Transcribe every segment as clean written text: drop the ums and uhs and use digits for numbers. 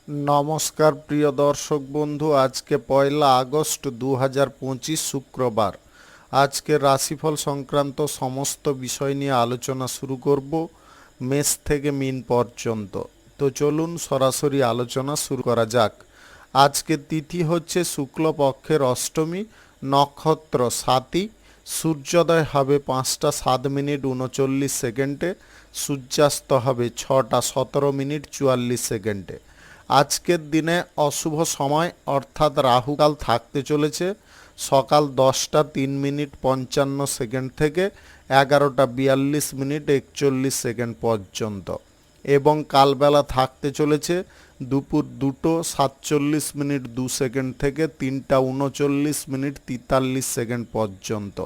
নমস্কার প্রিয় দর্শক বন্ধু, আজকে 1 আগস্ট 2025 শুক্রবার। আজকের রাশিফল সংক্রান্ত সমস্ত বিষয় নিয়ে আলোচনা শুরু করব মেষ থেকে মিন পর্যন্ত। তো চলুন সরাসরি আলোচনা শুরু করা যাক। আজকের তিথি হচ্ছে শুক্লপক্ষের অষ্টমী, নক্ষত্র স্বাতী, সূর্যোদয় হবে 5টা 7 মিনিট 39 সেকেন্ডে, সূর্যাস্ত হবে 6টা 17 মিনিট 44 সেকেন্ডে। আজকের দিনে অশুভ সময় অর্থাৎ রাহুকাল থাকতে চলেছে সকাল 10টা 3 মিনিট 55 সেকেন্ড থেকে 11টা 42 মিনিট 41 সেকেন্ড পর্যন্ত, এবং কালবেলা থাকতে চলেছে দুপুর 2টো 47 মিনিট 2 সেকেন্ড থেকে 3টা 39 মিনিট 43 সেকেন্ড পর্যন্ত।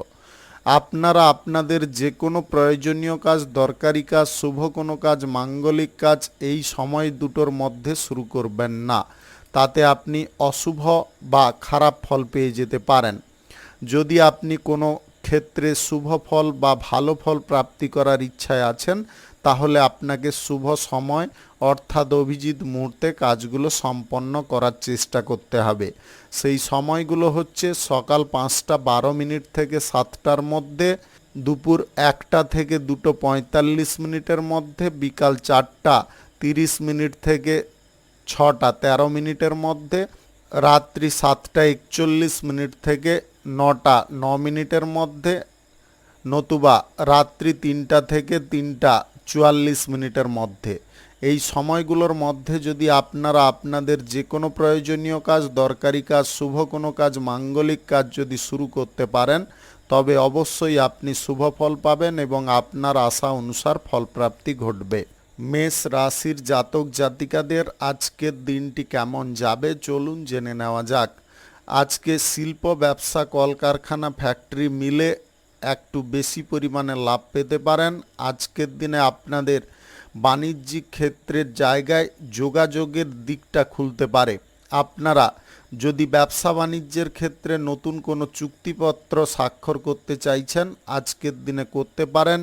আপনারা আপনাদের যে কোনো প্রয়োজনীয় কাজ, দরকারি কাজ, শুভ কোনো কাজ, মাঙ্গলিক কাজ এই সময় দুটোর মধ্যে শুরু করবেন না, তাতে আপনি অশুভ বা খারাপ ফল পেয়ে যেতে পারেন। যদি আপনি কোনো ক্ষেত্রে শুভ ফল বা ভালো ফল প্রাপ্তি করার ইচ্ছায় আছেন, তাহলে আপনাকে শুভ সময় অর্থাৎ অভিজিৎ মুহূর্তে কাজগুলো সম্পন্ন করার চেষ্টা করতে হবে। সেই সময়গুলো হচ্ছে সকাল 5টা 12 মিনিট থেকে 7টার মধ্যে, দুপুর 1টা থেকে 2টো 45 মিনিটের মধ্যে, বিকাল 4টা 30 মিনিট থেকে 6টা 13 মিনিটের মধ্যে, রাত্রি 7টা 41 মিনিট থেকে 9টা 9 মিনিটের মধ্যে, নতুবা রাত্রি 3টা থেকে 3টা 44 মিনিটের মধ্যে। এই সময়গুলোর মধ্যে যদি আপনারা আপনাদের যে কোনো প্রয়োজনীয় কাজ, দরকারি কাজ, শুভ কোনো কাজ, মাঙ্গলিক কাজ যদি শুরু করতে পারেন, তবে অবশ্যই আপনি শুভ ফল পাবেন এবং আপনার আশা অনুসার ফলপ্রাপ্তি ঘটবে। মেষ রাশির জাতক জাতিকাদের আজকের দিনটি কেমন যাবে চলুন জেনে নেওয়া যাক। আজকে শিল্প, ব্যবসা, কলকারখানা, ফ্যাক্টরি, মিলে একটু বেশি পরিমাণে লাভ পেতে পারেন। আজকের দিনে আপনাদের বাণিজ্যিক ক্ষেত্রের জায়গায় যোগাযোগের দিকটা খুলতে পারে। আপনারা যদি ব্যবসা বাণিজ্যের ক্ষেত্রে নতুন কোনো চুক্তিপত্র স্বাক্ষর করতে চাইছেন, আজকের দিনে করতে পারেন।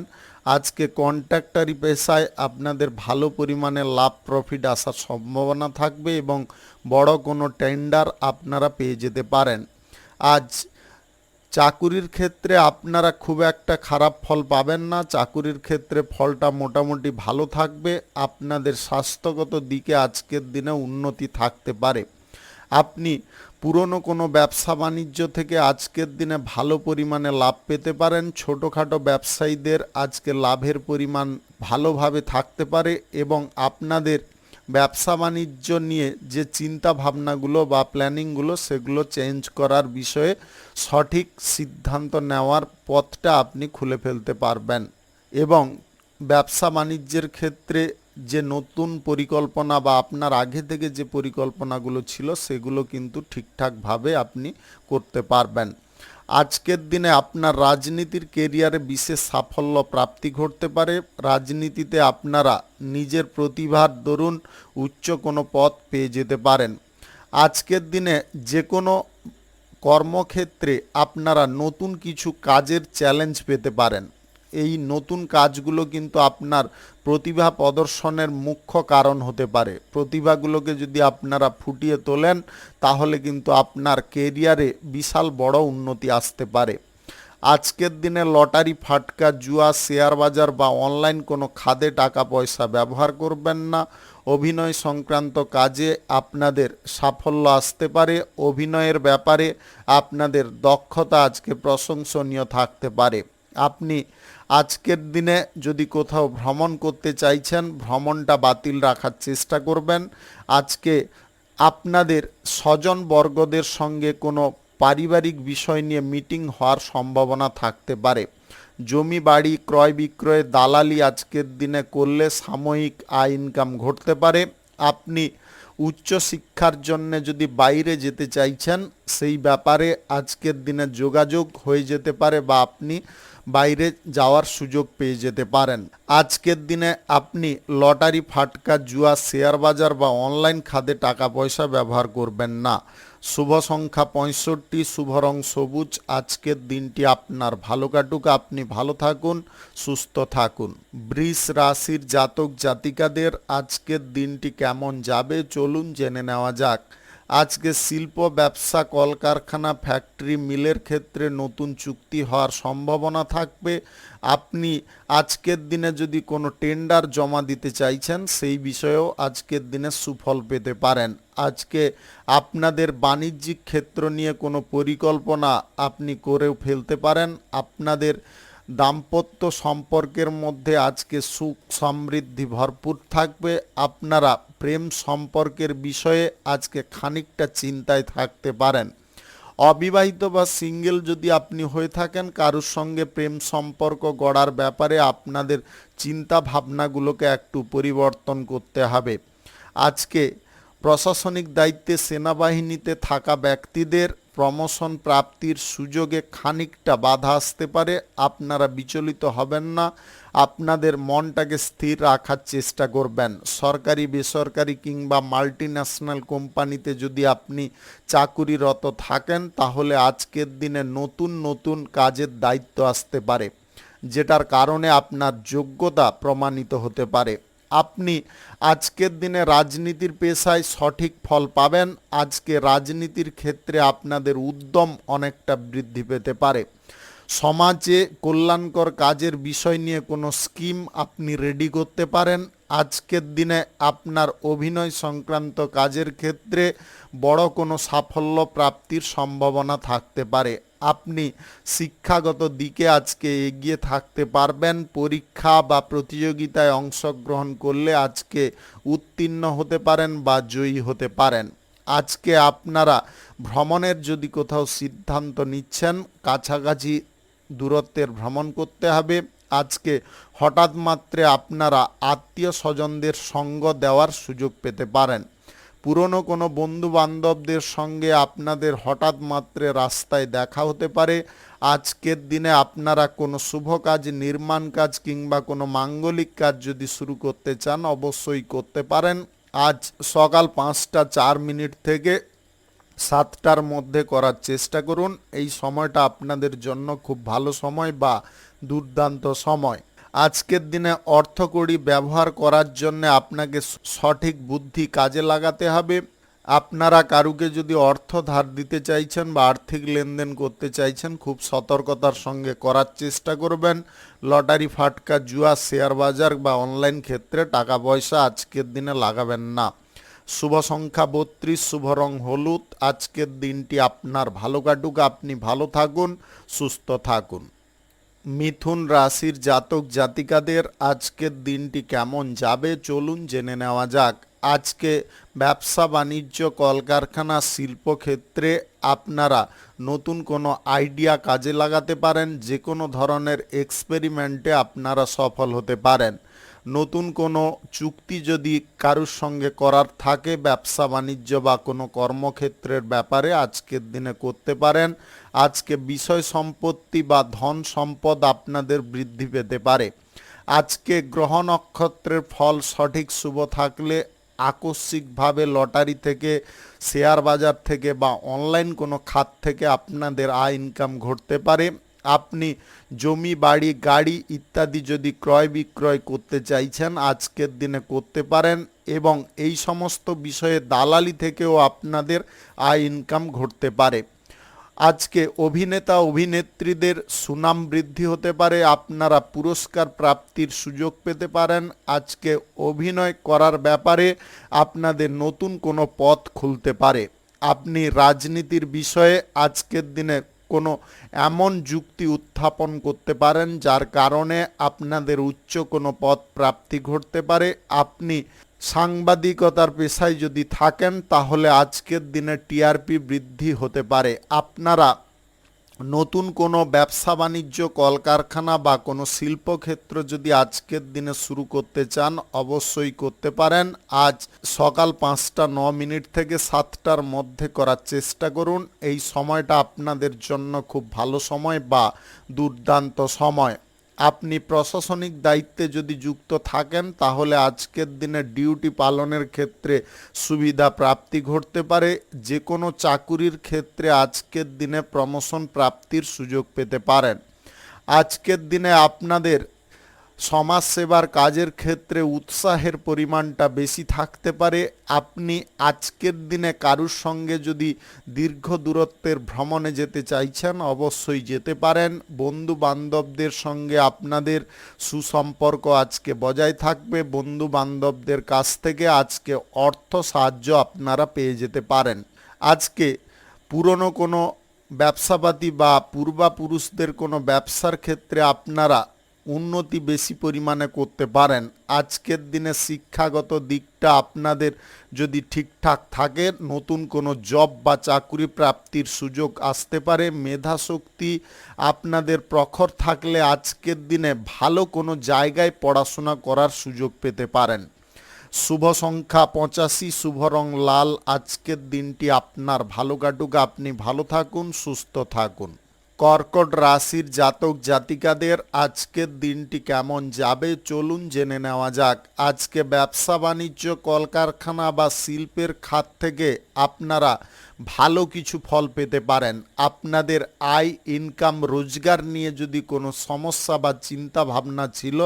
আজকে কন্ট্রাক্টরি পেশায় আপনাদের ভালো পরিমাণে লাভ প্রফিট আসার সম্ভাবনা থাকবে এবং বড় কোনো টেন্ডার আপনারা পেয়ে যেতে পারেন। আজ চাকুরির ক্ষেত্রে আপনারা খুব একটা খারাপ ফল পাবেন না। চাকুরির ক্ষেত্রে ফলটা মোটামুটি ভালো থাকবে। আপনাদের স্বাস্থ্যগত দিকে আজকের দিনে উন্নতি থাকতে পারে। আপনি পুরনো কোনো ব্যবসা বাণিজ্য থেকে আজকের দিনে ভালো পরিমাণে লাভ পেতে পারেন। ছোটোখাটো ব্যবসায়ীদের আজকে লাভের পরিমাণ ভালোভাবে থাকতে পারে এবং আপনাদের ব্যবসা বাণিজ্য নিয়ে যে চিন্তা ভাবনাগুলো বা প্ল্যানিংগুলো, সেগুলো চেঞ্জ করার বিষয়ে সঠিক সিদ্ধান্ত নেওয়ার পথটা আপনি খুলে ফেলতে পারবেন এবং ব্যবসা বাণিজ্যের ক্ষেত্রে যে নতুন পরিকল্পনা বা আপনার আগে থেকে যে পরিকল্পনাগুলো ছিল, সেগুলো কিন্তু ঠিকঠাকভাবে আপনি করতে পারবেন। আজকের দিনে আপনার রাজনীতির কেরিয়ারে বিশেষ সাফল্য প্রাপ্তি ঘটতে পারে। রাজনীতিতে আপনারা নিজের প্রতিভার দরুন উচ্চ কোনো পদ পেয়ে যেতে পারেন। আজকের দিনে যে কোনো কর্মক্ষেত্রে আপনারা নতুন কিছু কাজের চ্যালেঞ্জ পেতে পারেন। এই নতুন কাজগুলো কিন্তু আপনার প্রতিভা প্রদর্শনের মুখ্য কারণ হতে পারে। প্রতিভাগুলোকে যদি আপনারা ফুটিয়ে তোলেন, তাহলে কিন্তু আপনার কেরিয়ারে বিশাল বড় উন্নতি আসতে পারে। আজকের দিনে লটারি, ফাটকা, জুয়া, শেয়ার বাজার বা অনলাইন কোনো খাদে টাকা পয়সা ব্যবহার করবেন না। অভিনয় সংক্রান্ত কাজে আপনাদের সাফল্য আসতে পারে। অভিনয়ের ব্যাপারে আপনাদের দক্ষতা আজকে প্রশংসনীয় থাকতে পারে। আপনি আজকের দিনে যদি কোথাও ভ্রমণ করতে চাইছেন, ভ্রমণটা বাতিল রাখার চেষ্টা করবেন। আজকে আপনাদের স্বজনবর্গদের সঙ্গে কোনো পারিবারিক বিষয় নিয়ে মিটিং হওয়ার সম্ভাবনা থাকতে পারে। জমি বাড়ি ক্রয় বিক্রয়ে দালালি আজকের দিনে করলে সাময়িক আয় ইনকাম ঘটতে পারে। আপনি উচ্চশিক্ষার জন্য যদি বাইরে যেতে চাইছেন, সেই ব্যাপারে আজকের দিনে যোগাযোগ হয়ে যেতে পারে বা আপনি বাইরে যাওয়ার সুযোগ পেয়ে যেতে পারেন। আজকের দিনে আপনি লটারি, ফাটকা, জুয়া, শেয়ার বাজার বা অনলাইন খাতে টাকা পয়সা ব্যবহার করবেন না। শুভ সংখ্যা 65, শুভ রং সবুজ। আজকের দিনটি আপনার ভালো কাটুক, আপনি ভালো থাকুন, সুস্থ থাকুন। বৃষ রাশির জাতক জাতিকাদের আজকের দিনটি কেমন যাবে চলুন জেনে নেওয়া যাক। আজকে শিল্প, ব্যবসা, কলকারখানা, ফ্যাক্টরি, মিলের ক্ষেত্রে নতুন চুক্তি হওয়ার সম্ভাবনা থাকবে। আপনি আজকের দিনে যদি কোনো টেন্ডার জমা দিতে চাইছেন সেই বিষয়েও আজকের দিনে সুফল পেতে পারেন। আজকে আপনাদের বাণিজ্যিক ক্ষেত্র নিয়ে কোনো পরিকল্পনা আপনি করেও ফেলতে পারেন। আপনাদের দাম্পত্য সম্পর্কের মধ্যে আজকে সুখ সমৃদ্ধি ভরপুর থাকবে। আপনারা প্রেম সম্পর্কের বিষয়ে আজকে খানিকটা চিন্তায় থাকতে পারেন। অবিবাহিত বা সিঙ্গেল যদি আপনি হয়ে থাকেন, কারোর সঙ্গে প্রেম সম্পর্ক গড়ার ব্যাপারে আপনাদের চিন্তা ভাবনাগুলোকে একটু পরিবর্তন করতে হবে। আজকে প্রশাসনিক দায়িত্বে সেনাবাহিনীতে থাকা ব্যক্তিদের প্রমোশন প্রাপ্তির সুযোগে খানিকটা বাধা আসতে পারে। আপনারা বিচলিত হবেন না, আপনাদের মনটাকে স্থির রাখার চেষ্টা করবেন। সরকারি, বেসরকারি কিংবা মাল্টিন্যাশনাল কোম্পানিতে যদি আপনি চাকুরিরত থাকেন তাহলে আজকের দিনে নতুন নতুন কাজের দায়িত্ব আসতে পারে, যেটার কারণে আপনার যোগ্যতা প্রমাণিত হতে পারে। আপনি আজকের দিনে রাজনীতির পেশায় সঠিক ফল পাবেন। আজকে রাজনীতির ক্ষেত্রে আপনাদের উদ্যম অনেকটা বৃদ্ধি পেতে পারে। সমাজে কল্যাণকর কাজের বিষয় নিয়ে কোনো স্কিম আপনি রেডি করতে পারেন। আজকের দিনে আপনার অভিনয় সংক্রান্ত কাজের ক্ষেত্রে বড় কোনো সাফল্য প্রাপ্তির সম্ভাবনা থাকতে পারে। আপনি শিক্ষাগত দিকে আজকে এগিয়ে থাকতে পারবেন। পরীক্ষা বা প্রতিযোগিতায় অংশগ্রহণ করলে আজকে উত্তীর্ণ হতে পারেন বা জয়ী হতে পারেন। আজকে আপনারা ভ্রমণের যদি কোথাও সিদ্ধান্ত নিচ্ছেন, কাছাকাছি দূরত্বের ভ্রমণ করতে হবে। আজকে হঠাৎ মাত্রে আপনারা আত্মীয় স্বজনদের সঙ্গ দেওয়ার সুযোগ পেতে পারেন। পুরনো কোনো বন্ধু বান্ধবদের সঙ্গে আপনাদের হঠাৎ মাত্রে রাস্তায় দেখা হতে পারে। আজকের দিনে আপনারা কোনো শুভ কাজ, নির্মাণ কাজ কিংবা কোনো মাঙ্গলিক কাজ যদি শুরু করতে চান অবশ্যই করতে পারেন। আজ সকাল 5টা 4 মিনিট থেকে 7টার মধ্যে করার চেষ্টা করুন। এই সময়টা আপনাদের জন্য খুব ভালো সময় বা দুর্দান্ত সময়। আজকের দিনে অর্থকড়ি ব্যবহার করার জন্য আপনাকে সঠিক বুদ্ধি কাজে লাগাতে হবে। আপনারা কারুকে যদি অর্থ ধার দিতে চাইছেন বা আর্থিক লেনদেন করতে চাইছেন খুব সতর্কতার সঙ্গে করার চেষ্টা করবেন। লটারি, ফাটকা, জুয়া, শেয়ার বাজার বা অনলাইন ক্ষেত্রে টাকা পয়সা আজকের দিনে লাগাবেন না। শুভ সংখ্যা 32, শুভ রং হলুদ। আজকের দিনটি আপনার ভালো কাটুক, আপনি ভালো থাকুন, সুস্থ থাকুন। মিথুন রাশির জাতক জাতিকাদের আজকের দিনটি কেমন যাবে চলুন জেনে নেওয়া যাক। আজকে ব্যবসা বাণিজ্য, কলকারখানা, শিল্পক্ষেত্রে আপনারা নতুন কোনো আইডিয়া কাজে লাগাতে পারেন। যে কোনো ধরনের এক্সপেরিমেন্টে আপনারা সফল হতে পারেন। নতুন কোনো চুক্তি যদি কারুর সঙ্গে করার থাকে ব্যবসা বাণিজ্য বা কোনো কর্মক্ষেত্রের ব্যাপারে আজকের দিনে করতে পারেন। আজকে বিষয় সম্পত্তি বা ধন সম্পদ আপনাদের বৃদ্ধি পেতে পারে। আজকে গ্রহ নক্ষত্রের ফল সঠিক শুভ থাকলে আকস্মিকভাবে লটারি থেকে, শেয়ার বাজার থেকে বা অনলাইন কোনো খাত থেকে আপনাদের আয় ইনকাম ঘটতে পারে। আপনি জমি, বাড়ি, গাড়ি ইত্যাদি যদি ক্রয় বিক্রয় করতে চাইছেন আজকের দিনে করতে পারেন এবং এই সমস্ত বিষয়ে দালালি থেকেও আপনাদের আয় ইনকাম ঘটতে পারে। আজকে অভিনেতা অভিনেত্রীদের সুনাম বৃদ্ধি হতে পারে। আপনারা পুরস্কার প্রাপ্তির সুযোগ পেতে পারেন। আজকে অভিনয় করার ব্যাপারে আপনাদের নতুন কোনো পথ খুলতে পারে। আপনি রাজনীতির বিষয়ে আজকের দিনে কোনো এমন যুক্তি উত্থাপন করতে পারেন যার কারণে আপনাদের উচ্চ কোনো পদ প্রাপ্তি ঘটতে পারে। আপনি সাংবাদিকতার পেশায় যদি থাকেন তাহলে আজকের দিনে টিআরপি বৃদ্ধি হতে পারে। আপনারা নতুন কোনো ব্যবসা বাণিজ্য, কলকারখানা বা কোনো শিল্পক্ষেত্র যদি আজকের দিনে শুরু করতে চান অবশ্যই করতে পারেন। আজ সকাল 5টা 9 মিনিট থেকে 7টার মধ্যে করার চেষ্টা করুন। এই সময়টা আপনাদের জন্য খুব ভালো সময় বা দুর্দান্ত সময়। আপনি প্রশাসনিক দায়িত্বে যদি যুক্ত থাকেন তাহলে আজকের দিনে ডিউটি পালনের ক্ষেত্রে সুবিধা প্রাপ্তি ঘটতে পারে। যে কোনো চাকুরির ক্ষেত্রে আজকের দিনে প্রমোশন প্রাপ্তির সুযোগ পেতে পারেন। আজকের দিনে আপনাদের সমাজসেবার কাজের ক্ষেত্রে উৎসাহের পরিমাণটা বেশি থাকতে পারে। আপনি আজকের দিনে কারুর সঙ্গে যদি দীর্ঘ দূরত্বের ভ্রমণে যেতে চাইছেন অবশ্যই যেতে পারেন। বন্ধু বান্ধবদের সঙ্গে আপনাদের সুসম্পর্ক আজকে বজায় থাকবে। বন্ধু বান্ধবদের কাছ থেকে আজকে অর্থ সাহায্য আপনারা পেয়ে যেতে পারেন। আজকে পুরনো কোনো ব্যবসাপাতি বা পূর্বাপুরুষদের কোনো ব্যবসার ক্ষেত্রে আপনারা উন্নতি বেশি পরিমাণে করতে পারেন। আজকের দিনে শিক্ষাগত দিকটা আপনাদের যদি ঠিকঠাক থাকে নতুন কোনো জব বা চাকরি প্রাপ্তির সুযোগ আসতে পারে। মেধাশক্তি আপনাদের প্রখর থাকলে আজকের দিনে ভালো কোনো জায়গায় পড়াশোনা করার সুযোগ পেতে পারেন। শুভ সংখ্যা 85, শুভ রং লাল। আজকের দিনটি আপনার ভালো কাটুক, আপনি ভালো থাকুন, সুস্থ থাকুন। কর্কট রাশির জাতক জাতিকাদের আজকের দিনটি কেমন যাবে চলুন জেনে নেওয়া যাক। আজকে ব্যবসা বাণিজ্য, কলকারখানা বা শিল্পের খাত থেকে আপনারা ভালো কিছু ফল পেতে পারেন। আপনাদের আয়, ইনকাম, রোজগার নিয়ে যদি কোনো সমস্যা বা চিন্তা ভাবনা ছিল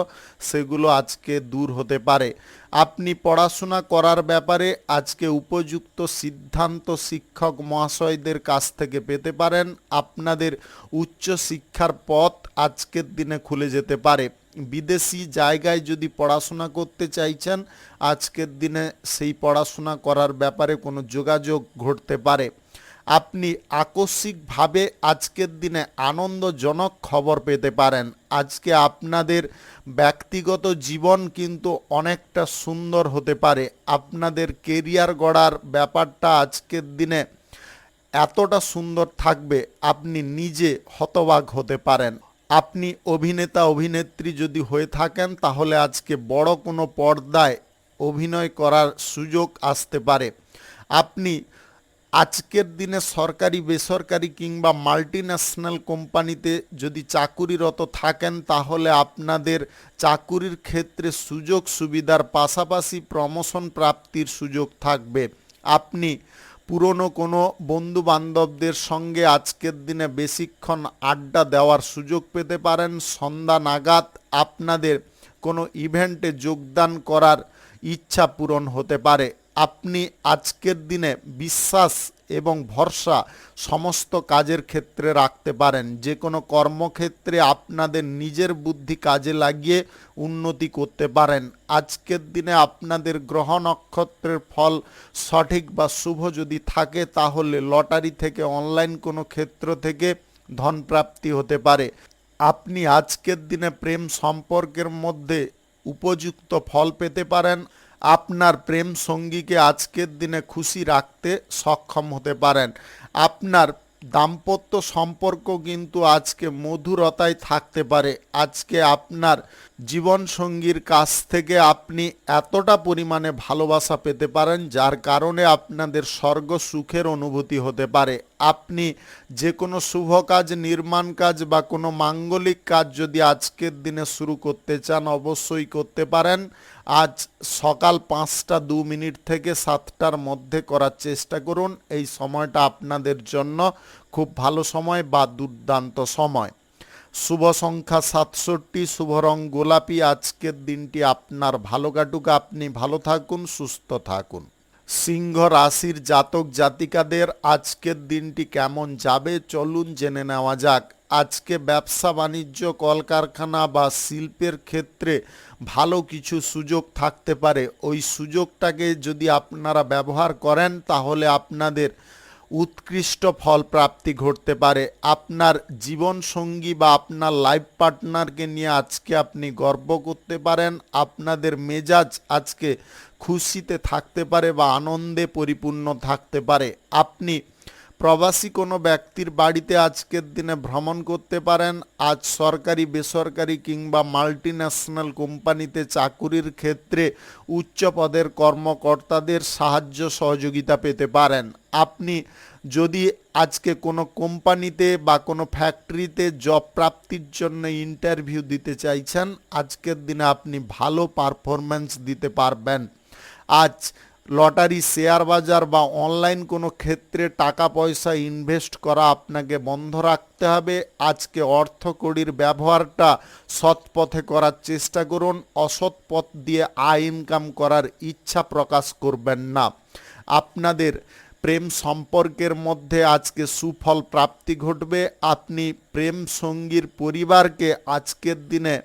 সেগুলো আজকে দূর হতে পারে। আপনি পড়াশোনা করার ব্যাপারে আজকে উপযুক্ত সিদ্ধান্ত শিক্ষক মহাশয়দের কাছ থেকে পেতে পারেন। আপনাদের উচ্চ শিক্ষার পথ আজকের দিনে খুলে যেতে পারে। বিদেশি জায়গায় যদি পড়াশোনা করতে চাইছেন আজকের দিনে সেই পড়াশোনা করার ব্যাপারে কোনো যোগাযোগ ঘটতে পারে। আপনি আকস্মিকভাবে আজকের দিনে আনন্দজনক খবর পেতে পারেন। আজকে আপনাদের ব্যক্তিগত জীবন কিন্তু অনেকটা সুন্দর হতে পারে। আপনাদের কেরিয়ার গড়ার ব্যাপারটা আজকের দিনে এতটা সুন্দর থাকবে আপনি নিজে হতবাক হতে পারেন। আপনি অভিনেতা অভিনেত্রী যদি হয়ে থাকেন তাহলে আজকে বড় কোনো পর্দায় অভিনয় করার সুযোগ আসতে পারে। আপনি আজকের দিনে সরকারি, বেসরকারি কিংবা মাল্টিন্যাশনাল কোম্পানিতে যদি চাকুরিরত থাকেন তাহলে আপনাদের চাকুরির ক্ষেত্রে সুযোগ সুবিধার পাশাপাশি প্রমোশন প্রাপ্তির সুযোগ থাকবে। আপনি পুরনো কোনো বন্ধু বান্ধবদের সঙ্গে আজকের দিনে বেশিক্ষণ আড্ডা দেওয়ার সুযোগ পেতে পারেন। সন্ধ্যা নাগাদ আপনাদের কোনো ইভেন্টে যোগদান করার ইচ্ছা পূরণ হতে পারে। আপনি আজকের দিনে বিশ্বাস এবং ভরসা সমস্ত কাজের ক্ষেত্রে রাখতে পারেন। যে কোনো কর্মক্ষেত্রে আপনাদের নিজের বুদ্ধি কাজে লাগিয়ে উন্নতি করতে পারেন। আজকের দিনে আপনাদের গ্রহ নক্ষত্রের ফল সঠিক বা শুভ যদি থাকে তাহলে লটারি থেকে, অনলাইন কোনো ক্ষেত্র থেকে ধনপ্রাপ্তি হতে পারে। আপনি আজকের দিনে প্রেম সম্পর্কের মধ্যে উপযুক্ত ফল পেতে পারেন। আপনার প্রেম সঙ্গীকে আজকের দিনে খুশি রাখতে সক্ষম হতে পারেন। আপনার দাম্পত্য সম্পর্ক কিন্তু আজকে মধুরতায় থাকতে পারে। আজকে আপনার জীবনসঙ্গীর কাছ থেকে আপনি এতটা পরিমাণে ভালোবাসা পেতে পারেন যার কারণে আপনাদের স্বর্গ সুখের অনুভূতি হতে পারে। আপনি যে কোনো শুভ কাজ, নির্মাণ কাজ বা কোনো মাঙ্গলিক কাজ যদি আজকের দিনে শুরু করতে চান অবশ্যই করতে পারেন। আজ সকাল 5টা 2 মিনিট থেকে 7টার মধ্যে করার চেষ্টা করুন। এই সময়টা আপনাদের জন্য খুব ভালো সময় বা দুর্দান্ত সময়। শুভ সংখ্যা 67, শুভ রং গোলাপি। আজকের দিনটি আপনার ভালো কাটুক, আপনি ভালো থাকুন, সুস্থ থাকুন। সিংহ রাশির জাতক জাতিকাদের আজকের দিনটি কেমন যাবে চলুন জেনে নেওয়া যাক। আজকে ব্যবসা বাণিজ্য, কলকারখানা বা শিল্পের ক্ষেত্রে ভালো কিছু সুযোগ থাকতে পারে। ওই সুযোগটাকে যদি আপনারা ব্যবহার করেন তাহলে আপনাদের উৎকৃষ্ট ফল প্রাপ্তি ঘটতে পারে। আপনার জীবনসঙ্গী বা আপনার লাইফ পার্টনারকে নিয়ে আজকে আপনি গর্ব করতে পারেন। আপনাদের মেজাজ আজকে খুশিতে থাকতে পারে বা আনন্দে পরিপূর্ণ থাকতে পারে। আপনি প্রবাসী কোনো ব্যক্তির বাড়িতে আজকের দিনে ভ্রমণ করতে পারেন। আজ সরকারি, বেসরকারি কিংবা মাল্টিন্যাশনাল কোম্পানিতে চাকুরির ক্ষেত্রে উচ্চ পদের কর্মকর্তাদের সাহায্য সহযোগিতা পেতে পারেন। আপনি যদি আজকে কোনো কোম্পানিতে বা কোনো ফ্যাক্টরিতে জব প্রাপ্তির জন্য ইন্টারভিউ দিতে চাইছেন, আজকের দিনে আপনি ভালো পারফরম্যান্স দিতে পারবেন। আজ লটারি, শেয়ার বাজার বা অনলাইন কোনো ক্ষেত্রে টাকা পয়সা ইনভেস্ট করা আপনাকে বন্ধ রাখতে হবে। আজকে অর্থকড়ির ব্যবহারটা সৎ পথে করার চেষ্টা করুন। অসৎ পথ দিয়ে আয় ইনকাম করার ইচ্ছা প্রকাশ করবেন না। আপনাদের প্রেম সম্পর্কের মধ্যে আজকে সুফল প্রাপ্তি ঘটবে। আপনি প্রেম সঙ্গীর পরিবারকে আজকের দিনে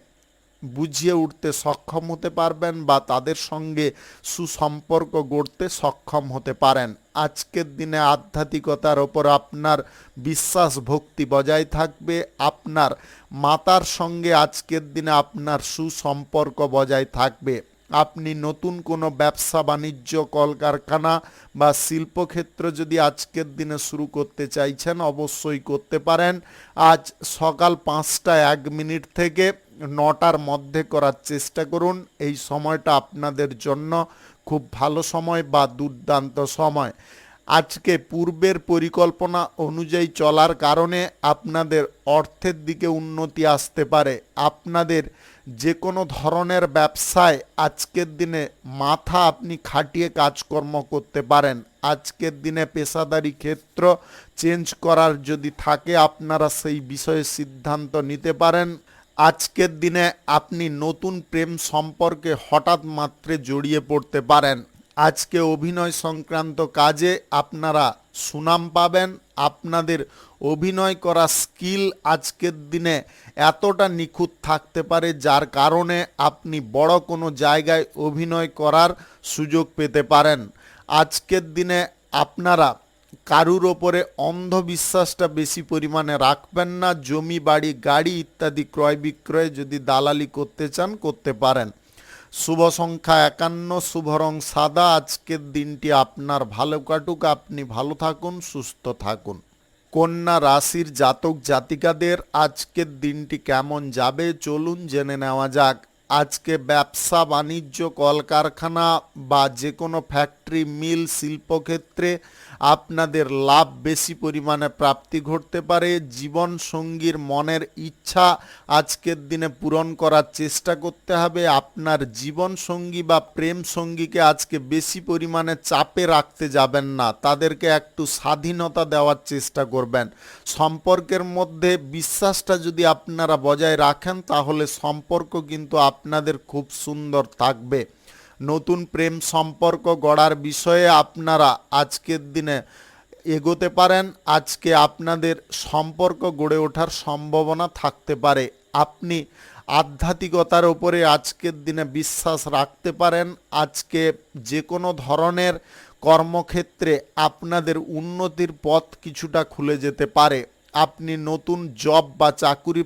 বুঝিয়ে উঠতে সক্ষম হতে পারবেন বা তাদের সঙ্গে সুসম্পর্ক গড়তে সক্ষম হতে পারেন। আজকের দিনে আধ্যাত্মিকতার ওপর আপনার বিশ্বাস ভক্তি বজায় থাকবে। আপনার মাতার সঙ্গে আজকের দিনে আপনার সুসম্পর্ক বজায় থাকবে। আপনি নতুন কোনো ব্যবসা বাণিজ্য, কলকারখানা বা শিল্পক্ষেত্র যদি আজকের দিনে শুরু করতে চাইছেন, অবশ্যই করতে পারেন। আজ সকাল 5টা 1 মিনিট থেকে 9টার মধ্যে করার চেষ্টা করুন। এই সময়টা আপনাদের জন্য খুব ভালো সময় বা দুর্দান্ত সময়। আজকে পূর্বের পরিকল্পনা অনুযায়ী চলার কারণে আপনাদের অর্থের দিকে উন্নতি আসতে পারে। আপনাদের যে কোনো ধরনের ব্যবসায় আজকের দিনে মাথা আপনি খাটিয়ে কাজকর্ম করতে পারেন। আজকের দিনে পেশাদারি ক্ষেত্র চেঞ্জ করার যদি থাকে, আপনারা সেই বিষয়ে সিদ্ধান্ত নিতে পারেন। আজকের দিনে আপনি নতুন প্রেম সম্পর্কে হঠাৎ মাত্রে জড়িয়ে পড়তে পারেন। আজকে অভিনয় সংক্রান্ত কাজে আপনারা সুনাম পাবেন। আপনাদের অভিনয় করা স্কিল আজকের দিনে এতটা নিখুঁত থাকতে পারে, যার কারণে আপনি বড় কোনো জায়গায় অভিনয় করার সুযোগ পেতে পারেন। আজকের দিনে আপনারা কারুর ওপরে অন্ধবিশ্বাসটা বেশি পরিমাণে রাখবেন না। জমি, বাড়ি, গাড়ি ইত্যাদি ক্রয় বিক্রয় যদি দালালি করতে চান, করতে পারেন। শুভ সংখ্যা 51, শুভ রং সাদা। আজকের দিনটি আপনার ভালো কাটুক, আপনি ভালো থাকুন, সুস্থ থাকুন। কন্যা রাশির জাতক জাতিকাদের আজকের দিনটি কেমন যাবে চলুন জেনে নেওয়া যাক। আজকে ব্যবসা বাণিজ্য, কলকারখানা বা যে কোনো ফ্যাক্টরি, মিল, শিল্পক্ষেত্রে আপনাদের লাভ বেশি পরিমাণে প্রাপ্তি ঘটতে পারে। জীবন সঙ্গীর মনের ইচ্ছা আজকের দিনে পূরণ করার চেষ্টা করতে হবে। আপনার জীবন সঙ্গী বা প্রেম সঙ্গীকে আজকে বেশি পরিমাণে চাপে রাখতে যাবেন না, তাদেরকে একটু স্বাধীনতা দেওয়ার চেষ্টা করবেন। সম্পর্কের মধ্যে বিশ্বাসটা যদি আপনারা বজায় রাখেন, তাহলে সম্পর্ক কিন্তু আপনাদের খুব সুন্দর থাকবে। নতুন প্রেম সম্পর্ক গড়ার বিষয়ে আপনারা আজকের দিনে এগোতে পারেন। আজকে আপনাদের সম্পর্ক গড়ে ওঠার সম্ভাবনা থাকতে পারে। আপনি আধ্যাত্মিকতার উপরে আজকের দিনে বিশ্বাস রাখতে পারেন। আজকে যে কোনো ধরনের কর্মক্ষেত্রে আপনাদের উন্নতির পথ কিছুটা খুলে যেতে পারে। আপনি নতুন জব বা চাকুরি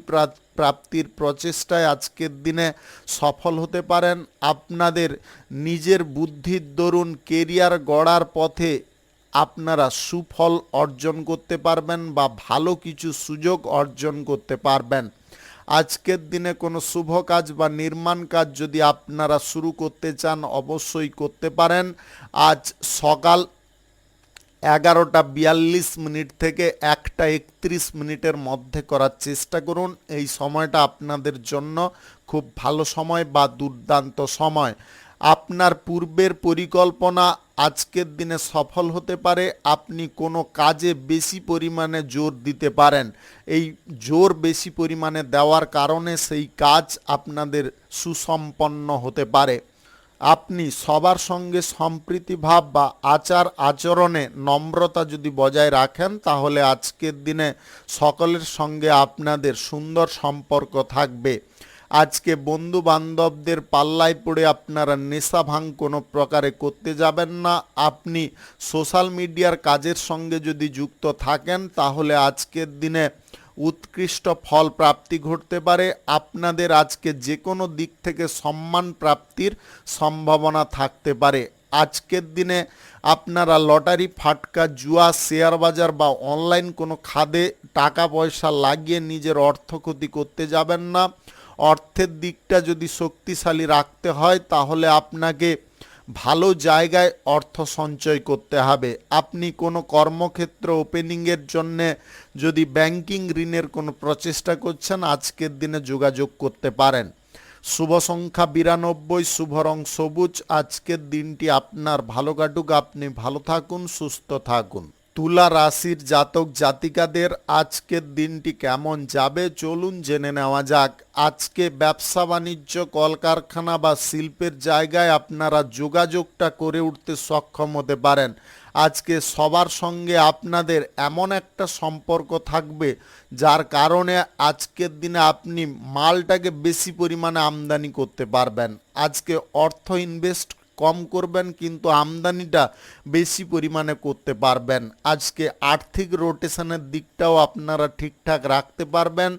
প্রাপ্তির প্রচেষ্টায় আজকের দিনে সফল হতে পারেন। আপনাদের নিজের বুদ্ধির দরুন কেরিয়ার গড়ার পথে আপনারা সুফল অর্জন করতে পারবেন বা ভালো কিছু সুযোগ অর্জন করতে পারবেন। আজকের দিনে কোনো শুভ কাজ বা নির্মাণ কাজ যদি আপনারা শুরু করতে চান, অবশ্যই করতে পারেন। আজ সকাল 11টা 42 মিনিট থেকে 1টা 31 মিনিটের মধ্যে করার চেষ্টা করুন। এই সময়টা আপনাদের জন্য খুব ভালো সময় বা দুর্দান্ত সময়। আপনার পূর্বের পরিকল্পনা আজকের দিনে সফল হতে পারে। আপনি কোনো কাজে বেশি পরিমাণে জোর দিতে পারেন। এই জোর বেশি পরিমাণে দেওয়ার কারণে সেই কাজ আপনাদের সুসম্পন্ন হতে পারে। আপনি সবার সঙ্গে সম্প্রীতিভাব বা আচার আচরণে নম্রতা যদি বজায় রাখেন, তাহলে আজকের দিনে সকলের সঙ্গে আপনাদের সুন্দর সম্পর্ক থাকবে। আজকে বন্ধু বান্ধবদের পাল্লায় পড়ে আপনারা নেশা ভাঙ কোনো প্রকারে করতে যাবেন না। আপনি সোশ্যাল মিডিয়ার কাজের সঙ্গে যদি যুক্ত থাকেন, তাহলে আজকের দিনে উৎকৃষ্ট ফল প্রাপ্তি ঘটতে পারে। আপনাদের আজকে যে কোনো দিক থেকে সম্মান প্রাপ্তির সম্ভাবনা থাকতে পারে। আজকের দিনে আপনারা লটারি, ফাটকা, জুয়া, শেয়ার বাজার বা অনলাইন কোনো খাদে টাকা পয়সা লাগিয়ে নিজের অর্থ ক্ষতি করতে যাবেন না। অর্থের দিকটা যদি শক্তিশালী রাখতে হয়, তাহলে আপনাকে ভালো জায়গায় অর্থ সঞ্চয় করতে হবে। আপনি কোনো কর্মক্ষেত্র ওপেনিংয়ের জন্যে যদি ব্যাংকিং ঋণের কোনো প্রচেষ্টা করছেন, আজকের দিনে যোগাযোগ করতে পারেন। শুভ সংখ্যা 92, শুভ রং সবুজ। আজকের দিনটি আপনার ভালো কাটুক, আপনি ভালো থাকুন, সুস্থ থাকুন। তুলা রাশির জাতক জাতিকাদের আজকের দিনটি কেমন যাবে চলুন জেনে নেওয়া যাক। আজকে ব্যবসা বাণিজ্য, কলকারখানা বা শিল্পের জায়গায় আপনারা যোগাযোগটা করে উঠতে সক্ষম হতে পারেন। আজকে সবার সঙ্গে আপনাদের এমন একটা সম্পর্ক থাকবে যার কারণে আজকের দিনে আপনি মালটাকে বেশি পরিমাণে আমদানি করতে পারবেন। আজকে অর্থ ইনভেস্ট কম করবেন কিন্তু আমদানিটা বেশি পরিমাণে করতে পারবেন। আজকে আর্থিক রোটেশনের দিকটাও আপনারা ঠিকঠাক রাখতে পারবেন।